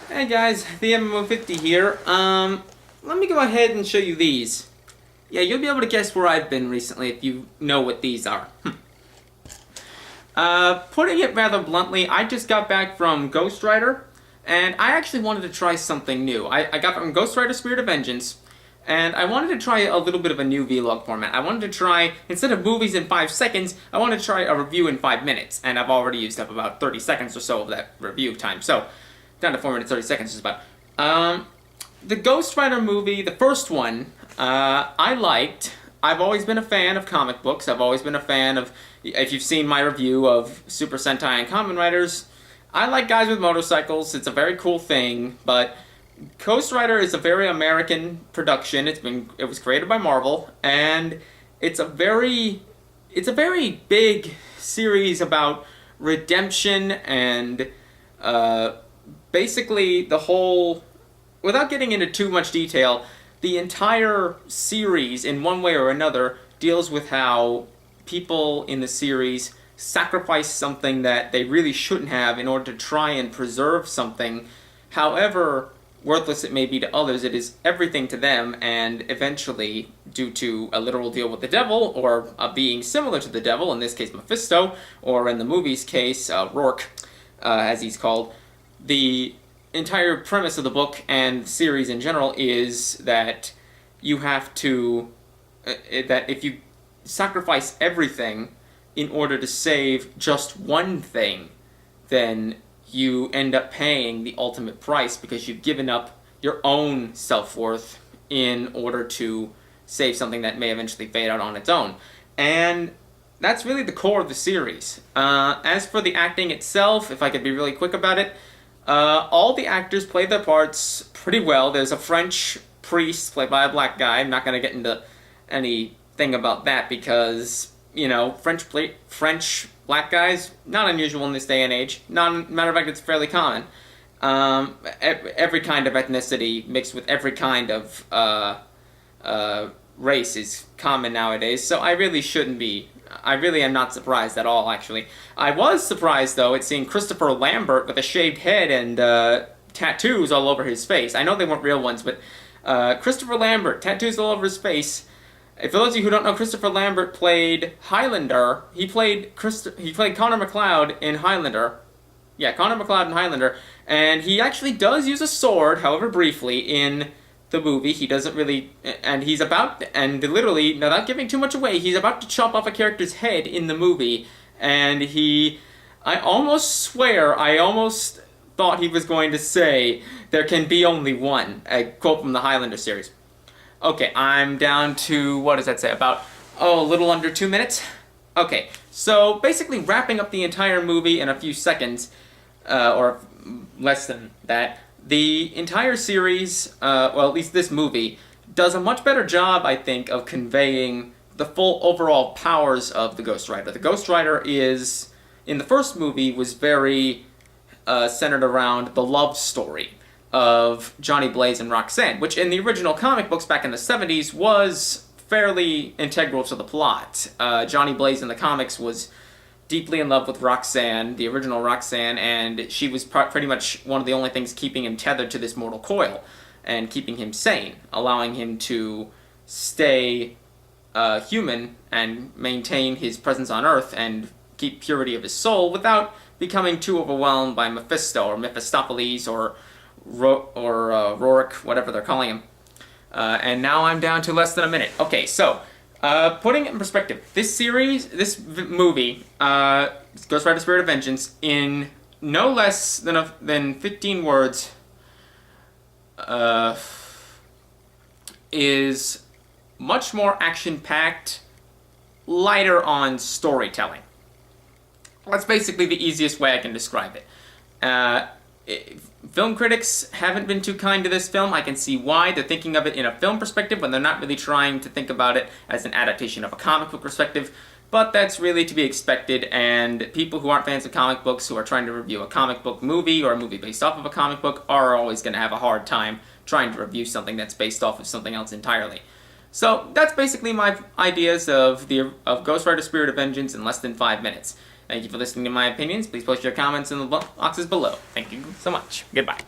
Hey guys, the MMO50 here. Let me go ahead and show you these. Yeah, you'll be able to guess where I've been recently if you know what these are. Putting it rather bluntly, I just got back from Ghost Rider, and I actually wanted to try something new. I got from Ghost Rider Spirit of Vengeance, and I wanted to try a little bit of a new vlog format. I wanted to try, instead of movies in 5 seconds, I wanted to try a review in 5 minutes, and I've already used up about 30 seconds or so of that review time, so down to 4 minutes 30 seconds just about. The Ghost Rider movie, the first one, I liked. I've always been a fan of comic books. I've always been a fan of, if you've seen my review of Super Sentai and Kamen Riders, I like guys with motorcycles. It's a very cool thing, but Ghost Rider is a very American production. It was created by Marvel, and it's a very big series about redemption and basically the whole, without getting into too much detail, the entire series in one way or another deals with how people in the series sacrifice something that they really shouldn't have in order to try and preserve something. However worthless it may be to others, it is everything to them, and eventually, due to a literal deal with the devil, or a being similar to the devil, in this case Mephisto, or in the movie's case, Rourke, as he's called, the entire premise of the book and series in general is that you have to, that if you sacrifice everything in order to save just one thing, then you end up paying the ultimate price because you've given up your own self-worth in order to save something that may eventually fade out on its own. And that's really the core of the series. As for the acting itself, if I could be really quick about it, all the actors play their parts pretty well. There's a French priest played by a black guy. I'm not going to get into anything about that because, you know, French black guys, not unusual in this day and age. Matter of fact, it's fairly common. Every kind of ethnicity mixed with every kind of race is common nowadays, so I really am not surprised at all, actually. I was surprised, though, at seeing Christopher Lambert with a shaved head and tattoos all over his face. I know they weren't real ones, but Christopher Lambert, tattoos all over his face. For those of you who don't know, Christopher Lambert played Highlander. He played Connor MacLeod in Highlander. Yeah, Connor MacLeod in Highlander. And he actually does use a sword, however briefly, in the movie. He doesn't really, and he's about, and literally, without giving too much away, he's about to chop off a character's head in the movie, and I almost thought he was going to say, "There can be only one," a quote from the Highlander series. Okay, I'm down to, what does that say, about, a little under 2 minutes? Okay, so basically wrapping up the entire movie in a few seconds, or less than that, the entire series, well, at least this movie, does a much better job, I think, of conveying the full overall powers of the Ghost Rider. The Ghost Rider is, in the first movie, was very centered around the love story of Johnny Blaze and Roxanne, which in the original comic books back in the 70s was fairly integral to the plot. Johnny Blaze in the comics was deeply in love with Roxanne, the original Roxanne, and she was pretty much one of the only things keeping him tethered to this mortal coil and keeping him sane, allowing him to stay human and maintain his presence on Earth and keep purity of his soul without becoming too overwhelmed by Mephisto or Mephistopheles or Rourke, whatever they're calling him. And now I'm down to less than a minute. Okay, so putting it in perspective, this movie, Ghost Rider Spirit of Vengeance, in no less than 15 words, is much more action-packed, lighter on storytelling. That's basically the easiest way I can describe it. Film critics haven't been too kind to this film. I can see why. They're thinking of it in a film perspective when they're not really trying to think about it as an adaptation of a comic book perspective, but that's really to be expected, and people who aren't fans of comic books who are trying to review a comic book movie or a movie based off of a comic book are always going to have a hard time trying to review something that's based off of something else entirely. So that's basically my ideas of Ghost Rider Spirit of Vengeance in less than 5 minutes. Thank you for listening to my opinions. Please post your comments in the boxes below. Thank you so much. Goodbye.